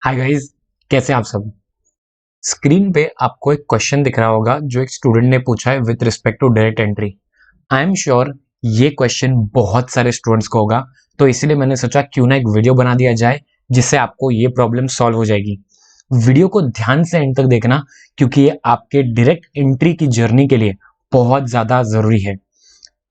Hi guys, कैसे हैं आप सब। स्क्रीन पे आपको एक क्वेश्चन दिख रहा होगा जो एक स्टूडेंट ने पूछा है with respect to direct entry. I am sure ये क्वेश्चन बहुत सारे स्टूडेंट्स को होगा, तो इसलिए मैंने सोचा क्यों ना एक वीडियो बना दिया जाए जिससे आपको ये प्रॉब्लम सॉल्व हो जाएगी। वीडियो को ध्यान से एंड तक देखना क्योंकि ये आपके डायरेक्ट एंट्री की जर्नी के लिए बहुत ज्यादा जरूरी है।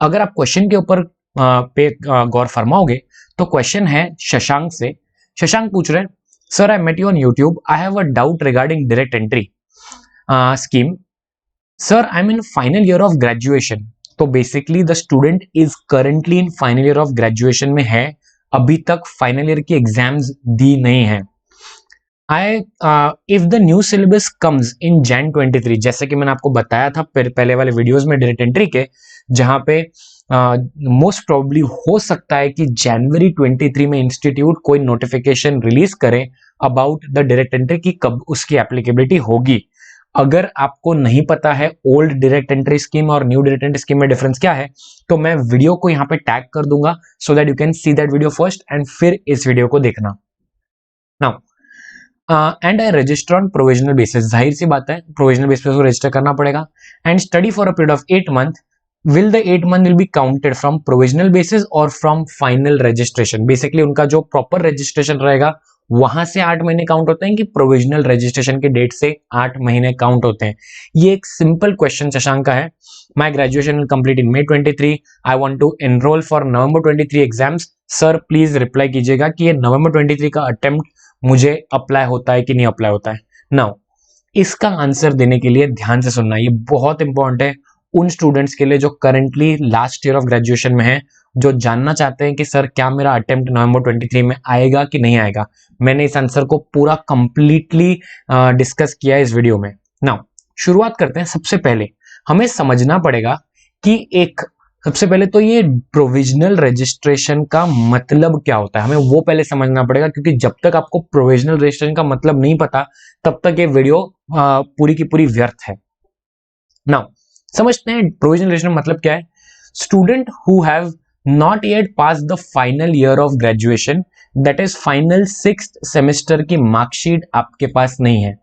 अगर आप क्वेश्चन के ऊपर गौर फरमाओगे तो क्वेश्चन है शशांक से। शशांक पूछ रहे हैं, sir I met you on YouTube, I have a doubt regarding direct entry scheme. Sir I am in final year of graduation. तो basically the student is currently in final year of graduation में है, अभी तक final year की exams दी नहीं है। I if the new syllabus comes in Jan 23, जैसे कि मैंने आपको बताया था पहले वाले वीडियोस में डायरेक्ट एंट्री के, जहां पे मोस्ट प्रोबेबली हो सकता है कि जनवरी 23 में इंस्टीट्यूट कोई नोटिफिकेशन रिलीज करे अबाउट द डायरेक्ट एंट्री की कब उसकी एप्लीकेबिलिटी होगी। अगर आपको नहीं पता है ओल्ड डायरेक्ट एंट्री स्कीम और न्यू डायरेक्ट एंट्री स्कीम में डिफरेंस क्या है, तो मैं वीडियो को यहाँ पे टैग कर दूंगा so that you can see that video first and फिर इस वीडियो को देखना। Now and I register on provisional basis, जाहिर सी बात है प्रोविजनल बेसिस को रजिस्टर करना पड़ेगा। And study for a period of 8 month, will the 8 month will be counted from provisional basis और फ्रॉम फाइनल रजिस्ट्रेशन। बेसिकली उनका जो प्रॉपर रजिस्ट्रेशन रहेगा वहां से 8 महीने काउंट होते हैं कि प्रोविजनल रजिस्ट्रेशन के डेट से 8 महीने काउंट होते हैं। ये एक सिंपल क्वेश्चन शशांक का है। My graduation will complete in May 23, I want to enrol for November 23 exams. Sir please reply कीजिएगा कि ये November 23 का अटेम्प्ट मुझे अप्लाई होता है कि नहीं अप्लाई होता है। नाउ इसका आंसर देने के लिए ध्यान से सुनना, ये बहुत इंपॉर्टेंट है उन स्टूडेंट्स के लिए जो currently last year of graduation में है, जो जानना चाहते हैं कि सर क्या मेरा अटेम्प्ट November 23 में आएगा कि नहीं आएगा। मैंने इस आंसर को पूरा कंप्लीटली डिस्कस किया है इस वीडियो में। नाउ शुरुआत करते हैं। सबसे पहले हमें समझना पड़ेगा कि सबसे पहले तो ये प्रोविजनल रजिस्ट्रेशन का मतलब क्या होता है, हमें वो पहले समझना पड़ेगा, क्योंकि जब तक आपको प्रोविजनल रजिस्ट्रेशन का मतलब नहीं पता तब तक ये वीडियो पूरी की पूरी व्यर्थ है। नाउ समझते हैं प्रोविजनल रजिस्ट्रेशन मतलब क्या है। Student who have not yet pass the final year of graduation, that is final 6th semester की मार्कशीट आपके पास नहीं है,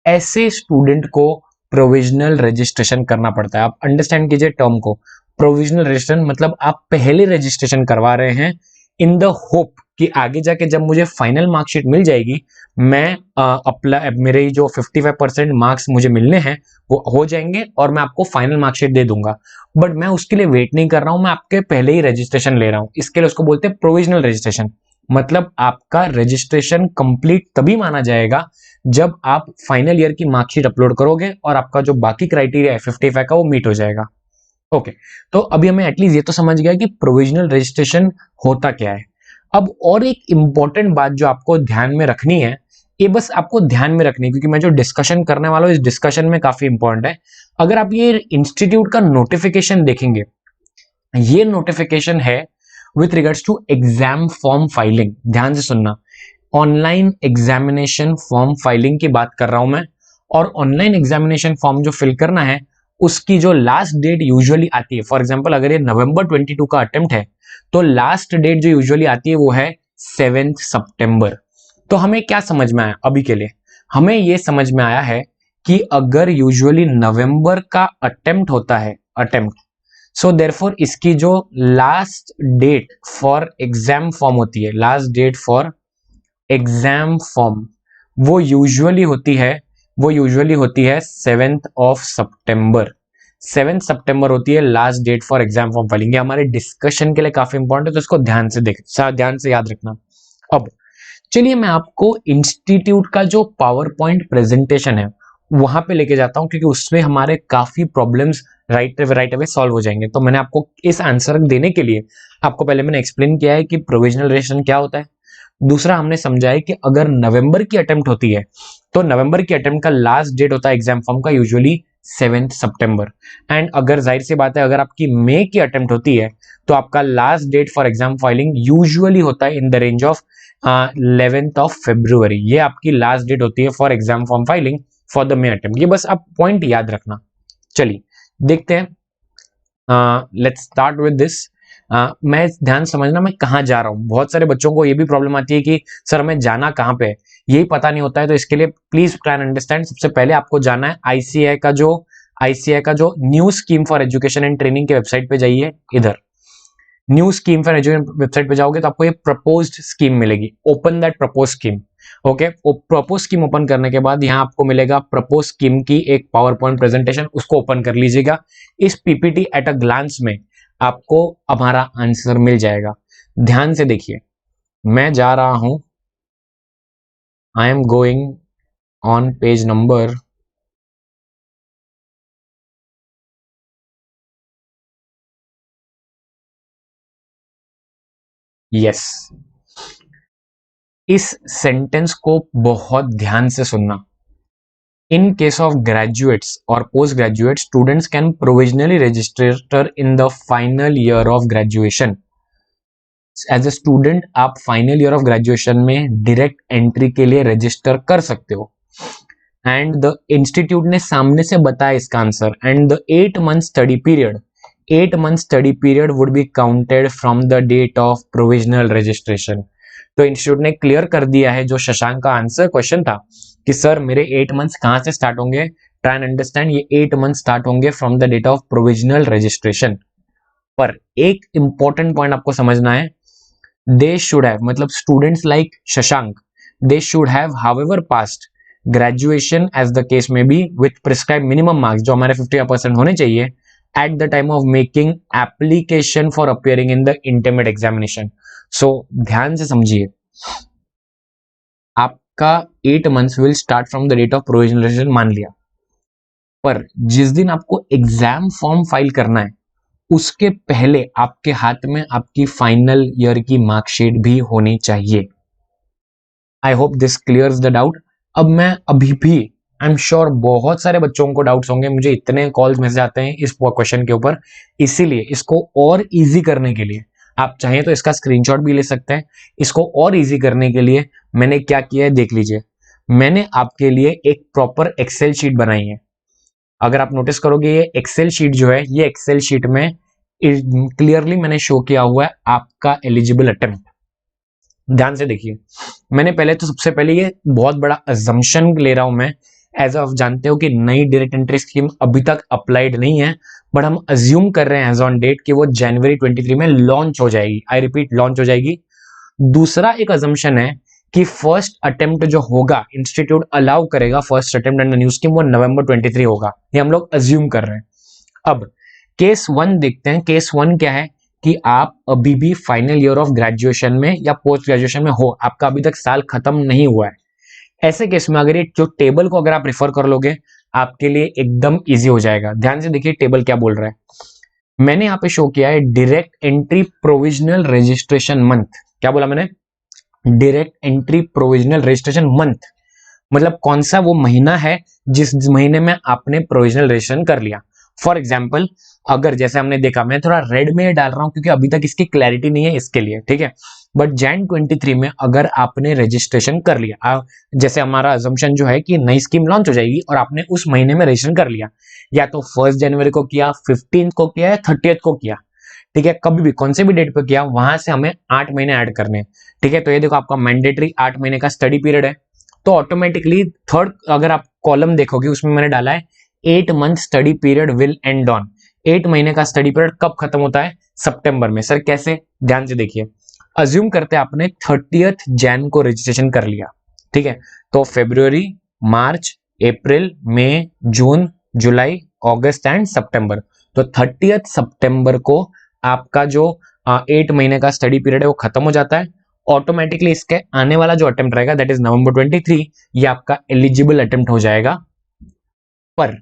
ऐसे स्टूडेंट को प्रोविजनल रजिस्ट्रेशन करना पड़ता है। आप अंडरस्टैंड कीजिए टर्म को। प्रोविजनल रजिस्ट्रेशन मतलब आप पहले रजिस्ट्रेशन करवा रहे हैं इन द होप कि आगे जाके जब मुझे फाइनल मार्कशीट मिल जाएगी, मैं अप्लाई मेरे जो 55% मार्क्स मुझे मिलने हैं वो हो जाएंगे और मैं आपको फाइनल मार्कशीट दे दूंगा। बट मैं उसके लिए वेट नहीं कर रहा हूं, मैं आपके पहले ही रजिस्ट्रेशन ले रहा हूं। इसके लिए उसको बोलते हैं प्रोविजनल रजिस्ट्रेशन। मतलब आपका रजिस्ट्रेशन कंप्लीट तभी माना जाएगा जब आप फाइनल ईयर की मार्कशीट अपलोड करोगे और आपका जो बाकी क्राइटेरिया है 55 का वो मीट हो जाएगा। ओके, तो अभी हमें एटलीस्ट ये तो समझ गया कि प्रोविजनल रजिस्ट्रेशन होता क्या है। अब और एक इंपॉर्टेंट बात जो आपको ध्यान में रखनी है, ये बस आपको ध्यान में रखनी है क्योंकि मैं जो डिस्कशन करने वाला हूं इस डिस्कशन में काफी इंपॉर्टेंट है। अगर आप ये इंस्टीट्यूट का नोटिफिकेशन देखेंगे, ये नोटिफिकेशन है with regards to exam form filing. ध्यान से सुनना, ऑनलाइन एग्जामिनेशन फॉर्म फाइलिंग की बात कर रहा हूं मैं। और ऑनलाइन एग्जामिनेशन फॉर्म जो फिल करना है उसकी जो लास्ट डेट यूजुअली आती है, फॉर एग्जांपल अगर ये November 22 का अटेम्प्ट है तो लास्ट डेट जो यूजुअली आती है वो है 7 सितंबर। तो हमें क्या समझ में आया अभी के लिए, हमें ये समझ में आया है कि अगर यूजुअली नवंबर का अटेम्प्ट होता है सो देयरफॉर इसकी जो last date for exam form होती है, last date for exam form वो यूजुअली होती है 7th of September। 7 सितंबर होती है last date for exam form filing. ये हमारे डिस्कशन के लिए काफी इंपॉर्टेंट है, तो इसको ध्यान से याद रखना। अब चलिए मैं आपको इंस्टीट्यूट का जो पावर पॉइंट प्रेजेंटेशन है वहां पे लेके जाता हूं, क्योंकि उसमें हमारे काफी प्रॉब्लम्स राइट अवे सॉल्व हो जाएंगे। तो मैंने आपको इस आंसर देने के लिए आपको पहले मैंने एक्सप्लेन किया है कि प्रोविजनल रजिस्ट्रेशन क्या होता है। दूसरा हमने समझा है कि अगर नवंबर की अटेम्प्ट होती है तो नवंबर की अटेम्प्ट का लास्ट डेट होता है एग्जाम फॉर्म का यूजुअली 7 सितंबर। एंड अगर जाहिर सी बात है अगर आपकी मई की अटेम्प्ट होती है तो आपका last date for exam filing usually होता है in the range of 11th of February। ये आपकी लास्ट डेट होती है for exam form filing for the May attempt. ये बस आप पॉइंट याद रखना। चलिए देखते हैं, लेट्स स्टार्ट विद दिस। मैं ध्यान समझना मैं कहाँ जा रहा हूँ। बहुत सारे बच्चों को ये भी प्रॉब्लम आती है कि सर हमें जाना कहाँ पे है, यही पता नहीं होता है। तो इसके लिए प्लीज ट्राई एंड अंडरस्टैंड। सबसे पहले आपको जाना है आईसीआई का जो new scheme for education and training के वेबसाइट पे जाइए। इधर new scheme for education website पे जाओगे तो आपको ये प्रपोज्ड स्कीम मिलेगी। Open that propose scheme. Okay, propose scheme open करने के बाद यहाँ आपको मिलेगा प्रपोज स्कीम की एक पावर पॉइंट प्रेजेंटेशन, उसको ओपन कर लीजिएगा। इस पीपीटी एट अ ग्लांस में आपको हमारा आंसर मिल जाएगा। ध्यान से देखिए, मैं जा रहा हूं, I am going on page number 'yes'. इस सेंटेंस को बहुत ध्यान से सुनना। In case of graduates or postgraduate, students can provisionally register in the final year of graduation. As a student, आप फाइनल ईयर ऑफ ग्रेजुएशन में direct entry के लिए रजिस्टर कर सकते हो। एंड द इंस्टीट्यूट ने सामने से बताया इसका answer. And the 8 month study period would be counted from the date of provisional registration. तो इंस्टीट्यूट ने क्लियर कर दिया है जो शशांक का आंसर क्वेश्चन था कि सर मेरे 8 months कहां से स्टार्ट होंगे। ट्राई एंड अंडरस्टैंड, ये 8 months स्टार्ट होंगे from the date of provisional registration. पर एक इंपॉर्टेंट पॉइंट आपको समझना है, दे शुड हैव, मतलब students like Shashank, they should have however passed graduation as the case में be with prescribe minimum marks, जो हमारे 50% होने चाहिए at the time of making application for appearing in the intermediate examination. So ध्यान से समझिए, आपका 8 months will start from the date of provisional registration मान लिया, पर जिस दिन आपको एग्जाम फॉर्म फाइल करना है उसके पहले आपके हाथ में आपकी फाइनल ईयर की मार्कशीट भी होनी चाहिए। आई hope this clears the doubt. अब मैं अभी भी, आई एम श्योर बहुत सारे बच्चों को डाउट्स होंगे, मुझे इतने कॉल्स मैसेज आते हैं इस क्वेश्चन के ऊपर, इसीलिए इसको और इजी करने के लिए आप चाहें तो इसका स्क्रीनशॉट भी ले सकते हैं। इसको और इजी करने के लिए मैंने क्या किया है देख लीजिए। मैंने आपके लिए एक प्रॉपर एक्सेल शीट बनाई है। अगर आप नोटिस करोगे ये एक्सेल शीट जो है, ये एक्सेल शीट में क्लियरली मैंने शो किया हुआ है आपका एलिजिबल अटेम्प्ट। ध्यान से देखिए, मैंने पहले तो सबसे पहले ये बहुत बड़ा अजम्पशन ले रहा हूं मैं, एज ऑफ जानते हो कि नई डायरेक्ट एंट्री स्कीम अभी तक अप्लाइड नहीं है, बट हम अज्यूम कर रहे हैं एज ऑन डेट कि वो जनवरी 23 में लॉन्च हो जाएगी। आई रिपीट, लॉन्च हो जाएगी। दूसरा एक अजम्पशन है कि फर्स्ट अटेम्प्ट जो होगा, इंस्टीट्यूट अलाउ करेगा first attempt under new scheme, वो नवंबर 23 होगा, ये हम लोग अज्यूम कर रहे हैं। अब केस 1 देखते हैं। केस 1 क्या है कि आप अभी भी फाइनल ईयर ऑफ ग्रेजुएशन में या पोस्ट ग्रेजुएशन में हो, आपका अभी तक साल खत्म नहीं हुआ है। ऐसे केस में अगर ये जो टेबल को अगर आप रेफर कर लोगे, आपके लिए एकदम इजी हो जाएगा। ध्यान से देखिए टेबल क्या बोल रहा है। मैंने यहाँ पे शो किया है direct entry provisional registration month. क्या बोला मैंने? Direct entry provisional registration month, मतलब कौन सा वो महीना है जिस महीने में आपने प्रोविजनल रजिस्ट्रेशन कर लिया। फॉर एग्जाम्पल, अगर जैसे हमने देखा, मैं थोड़ा रेड में डाल रहा हूं क्योंकि अभी तक इसकी क्लैरिटी नहीं है इसके लिए, ठीक है। बट जैन 23 में अगर आपने रजिस्ट्रेशन कर लिया, जैसे हमारा अजम्पशन जो है कि नई स्कीम लॉन्च हो जाएगी और आपने उस महीने में रजिस्ट्रेशन कर लिया, या तो 1 जनवरी को किया, 15 को किया या 30 को किया, ठीक है, कभी भी कौन से भी डेट पे किया, वहां से हमें 8 महीने ऐड करने हैं, ठीक है। तो ये देखो आपका मैंडेटरी 8 महीने का स्टडी पीरियड है, तो ऑटोमेटिकली थर्ड अगर आप कॉलम देखोगे उसमें मैंने डाला है 8 month study period will and on. 8 महीने का स्टडी पीरियड कब खत्म होता है? सितंबर में। सर कैसे? ध्यान से देखिए, अज्यूम करते हैं आपने 30 जैन को रजिस्ट्रेशन कर लिया, ठीक है, तो फरवरी, मार्च, अप्रैल, मई, जून, जुलाई, अगस्त एंड सितंबर, तो 30 सितंबर को आपका जो 8 महीने का स्टडी पीरियड है वो खत्म हो जाता है। ऑटोमेटिकली इसके आने वाला जो अटेम्प्ट रहेगा दैट इज नवंबर 23, ये आपका एलिजिबल अटेम्प्ट हो जाएगा। पर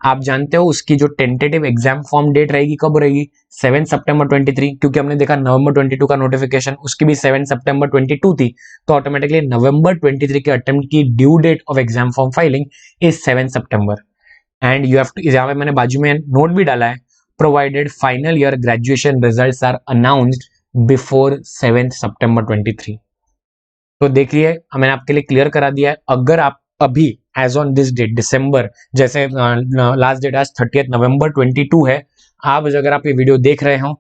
आप जानते हो उसकी जो टेंटेटिव एग्जाम फॉर्म डेट रहेगी कब रहेगी? 7 सितंबर 23, क्योंकि हमने देखा नवंबर 22 का नोटिफिकेशन, उसकी भी 7 सितंबर 22 थी, तो ऑटोमेटिकली नवंबर 23 के अटेम्प्ट की due date of exam form filing is 7 सितंबर। एंड यू हैव टू, यहाँ पे मैंने बाजू में नोट भी डाला है, provided final year graduation results are announced before 7 सितंबर 23। तो देखिए मैंने आपके लिए क्लियर करा दिया है, अगर आप अभी as on this date December, जैसे लास्ट डेट आज 30 नवंबर 22 है, आप अगर आप ये वीडियो देख रहे हो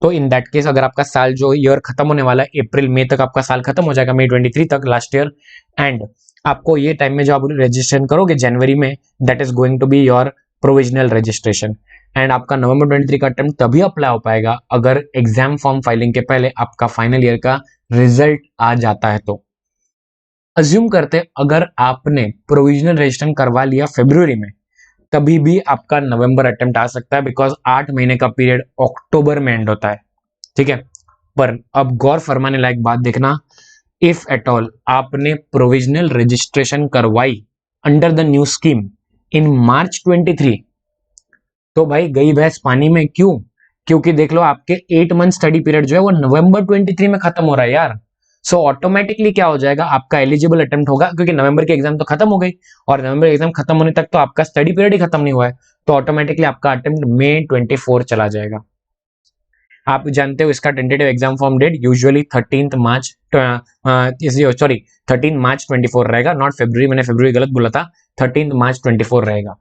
तो इन दैट केस अगर आपका साल जो ईयर खत्म होने वाला है अप्रैल मई तक आपका साल खत्म हो जाएगा, मई 23 तक लास्ट ईयर, एंड आपको ये टाइम में जो आप रजिस्ट्रेशन करोगे जनवरी में, that is going to be your provisional registration, and आपका नवंबर 23 का अटेम्प्ट तभी अप्लाई हो पाएगा अगर एग्जाम फॉर्म फाइलिंग के पहले आपका फाइनल ईयर का रिजल्ट आ जाता है। तो अज्यूम करते अगर आपने प्रोविजनल रजिस्ट्रेशन करवा लिया फरवरी में, तभी भी आपका नवंबर अटेम्प्ट आ सकता है, बिकॉज 8 महीने का पीरियड अक्टूबर में एंड होता है, ठीक है। पर अब गौर फरमाने लायक बात देखना, इफ एट ऑल आपने प्रोविजनल रजिस्ट्रेशन करवाई under the new scheme in March 23, तो भाई गई भैंस पानी में। क्यों? क्योंकि देख लो आपके 8 मंथ स्टडी पीरियड जो है वो नवंबर 23 में खत्म हो रहा है यार। सो ऑटोमेटिकली क्या हो जाएगा, आपका एलिजिबल अटेम्प्ट होगा, क्योंकि नवंबर की एग्जाम तो खत्म हो गई और नवंबर एग्जाम खत्म होने तक तो आपका स्टडी पीरियड ही खत्म नहीं हुआ है, तो ऑटोमेटिकली आपका अटेम्प्ट मई 24 चला जाएगा। आप जानते हो इसका tentative exam form date usually 13 मार्च 24 रहेगा, नॉट फरवरी, मैंने फरवरी गलत बोला था, 13 मार्च 24 रहेगा।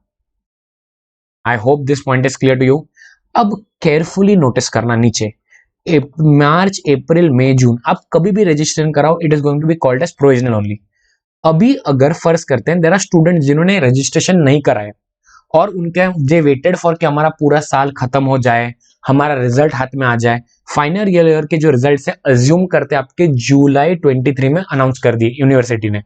I hope this point is clear to you. अब केयरफुली नोटिस करना नीचे, मार्च अप्रैल मई जून आप कभी भी रजिस्ट्रेशन कराओ, it is going to be called as provisional only. अभी अगर फर्ज करते हैं देयर आर स्टूडेंट जिन्होंने रजिस्ट्रेशन नहीं कराया और उनके जे वेटेड फॉर कि हमारा पूरा साल खत्म हो जाए, हमारा रिजल्ट हाथ में आ जाए, फाइनल ईयर के जो रिजल्ट है अज्यूम करते आपके जुलाई 23 में अनाउंस कर दिए यूनिवर्सिटी ने,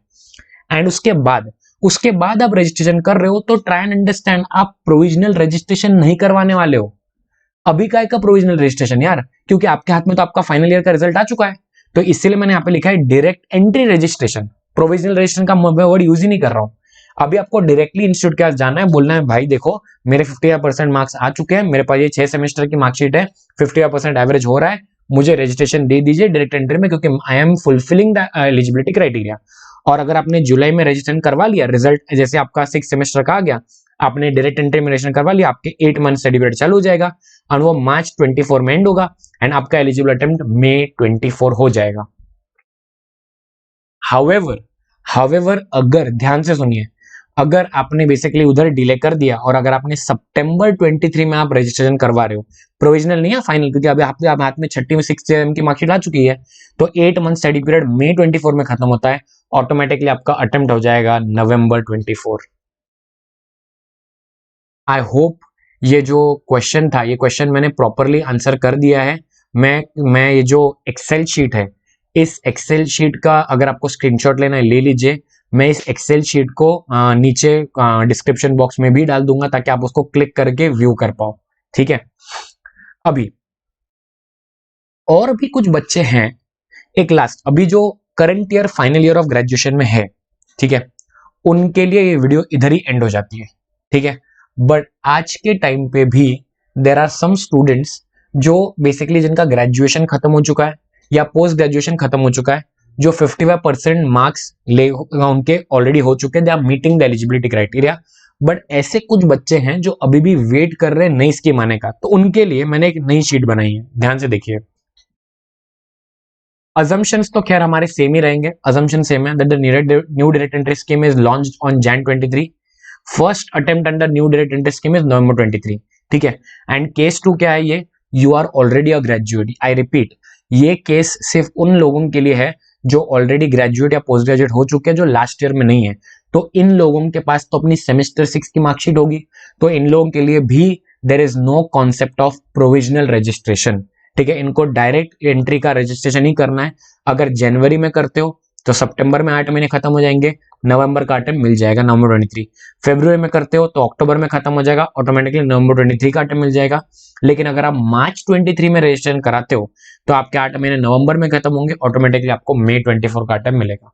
एंड उसके बाद आप रजिस्ट्रेशन कर रहे हो, तो ट्राई एंड अंडरस्टैंड आप प्रोविजनल रजिस्ट्रेशन नहीं करवाने वाले हो। अभी का प्रोविजनल रजिस्ट्रेशन यार, क्योंकि आपके हाथ में तो आपका फाइनल ईयर का रिजल्ट आ चुका है, तो इसलिए मैंने यहाँ पे लिखा है direct entry registration. Provisional registration का मैं वर्ड यूज ही नहीं कर रहा हूं। अभी आपको डायरेक्टली इंस्टीट्यूट के पास जाना है, बोलना है भाई देखो मेरे 55% मार्क्स आ चुके हैं, मेरे पास ये 6 सेमेस्टर की मार्कशीट है, 55% एवरेज हो रहा है, मुझे रजिस्ट्रेशन दे दीजिए डायरेक्ट एंट्री में, क्योंकि I am fulfilling the eligibility criteria. और अगर आपने जुलाई में रजिस्ट्रेशन करवा लिया, रिजल्ट जैसे आपका 6 सेमेस्टर का आ गया, आपने डायरेक्ट एंट्री में रजिस्ट्रेशन करवा लिया, आपके 8 मंथ स्टडी पीरियड चालू हो जाएगा और वो मार्च 24 में एंड होगा, एंड आपका एलिजिबल अटेम्प्ट मई 24 हो जाएगा। हाउएवर अगर ध्यान से सुनिए, अगर आपने बेसिकली उधर डिले कर दिया और अगर आपने सितंबर 23 में आप रजिस्ट्रेशन करवा रहे हो, प्रोविजनल नहीं है फाइनल, क्योंकि अभी आप हाथ में छठी में 6 की मार्कशीट आ चुकी है, तो 8 मंथ स्टडी पीरियड मई 24 में खत्म होता है, ऑटोमेटिकली आपका अटेम्प्ट हो जाएगा नवंबर 24। आई होप ये जो क्वेश्चन था, ये क्वेश्चन मैंने प्रॉपरली आंसर कर दिया है। मैं ये जो एक्सेल शीट है, इस एक्सेल शीट का अगर आपको स्क्रीनशॉट लेना है ले लीजिए, मैं इस एक्सेल शीट को नीचे डिस्क्रिप्शन बॉक्स में भी डाल दूंगा ताकि आप उसको क्लिक करके व्यू कर पाओ, ठीक है। अभी और भी कुछ बच्चे हैं, एक लास्ट, अभी जो current year final year of graduation में है, ठीक है, उनके लिए ये वीडियो इधर ही एंड हो जाती है, ठीक है। बट आज के टाइम पे भी देर आर सम स्टूडेंट्स जो बेसिकली जिनका ग्रेजुएशन खत्म हो चुका है या पोस्ट ग्रेजुएशन खत्म हो चुका है, जो 55% मार्क्स ले उनके ऑलरेडी हो चुके हैं, they are meeting the eligibility criteria, but ऐसे कुछ बच्चे हैं जो अभी भी वेट कर रहे हैं नई स्कीम आने का, तो उनके लिए मैंने एक नई शीट बनाई है, ध्यान से देखिए। assumptions तो खैर हमारे सेम ही रहेंगे, assumption सेम है, that the new direct entry scheme is launched on Jan 23, first attempt under new direct entry scheme is November 23, ठीक है। एंड केस 2 क्या है, ये you are already a graduate, I repeat, ये case सिर्फ उन लोगों के लिए है जो ऑलरेडी ग्रेजुएट या पोस्ट ग्रेजुएट हो चुके हैं, जो लास्ट ईयर में नहीं है, तो इन लोगों के पास तो अपनी सेमेस्टर 6 की मार्कशीट होगी, तो इन लोगों के लिए भी there is no concept of provisional registration, ठीक है। इनको डायरेक्ट एंट्री का रजिस्ट्रेशन ही करना है। अगर जनवरी में करते हो तो सितंबर में 8 महीने खत्म हो जाएंगे, नवंबर का अटेम्प्ट मिल जाएगा नवंबर 23। फरवरी में करते हो तो अक्टूबर में खत्म हो जाएगा, ऑटोमेटिकली नवंबर 23 का अटेम्प्ट मिल जाएगा। लेकिन अगर आप मार्च 23 में रजिस्ट्रेशन कराते हो तो आपके 8 महीने नवंबर में खत्म होंगे, ऑटोमेटिकली आपको मई 24 का अटेम्प्ट मिलेगा।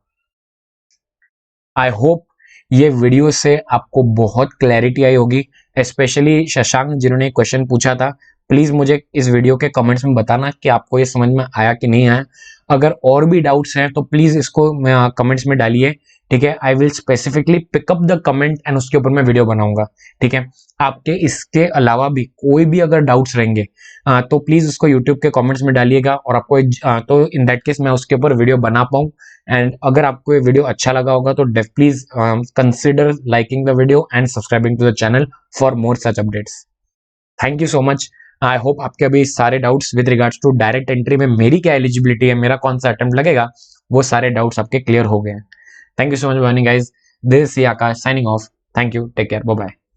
आई होप ये वीडियो से आपको बहुत क्लैरिटी आई होगी, स्पेशली शशांक जिन्होंने क्वेश्चन पूछा था, प्लीज मुझे इस वीडियो के कमेंट्स में बताना कि आपको ये समझ में आया कि नहीं आया। अगर और भी डाउट्स हैं तो प्लीज इसको कमेंट्स में डालिए, ठीक है। I will specifically pick up the comment and उसके ऊपर मैं वीडियो बनाऊंगा, ठीक है। आपके इसके अलावा भी कोई भी अगर डाउट्स रहेंगे तो प्लीज उसको यूट्यूब के कमेंट्स में डालिएगा, और आपको तो इन दैट केस मैं उसके ऊपर वीडियो बना पाऊँ। एंड अगर आपको ये वीडियो अच्छा लगा होगा तो please consider liking the video and subscribing to the channel for more such updates. Thank you so much. I hope आपके अभी सारे doubts with regards to direct entry में मेरी क्या एलिजिबिलिटी है, मेरा कौन सा अटेम्प्ट लगेगा, वो सारे डाउट्स आपके क्लियर हो गए हैं। Thank you so much joining guys, this is Akash signing off. Thank you, take care, bye bye.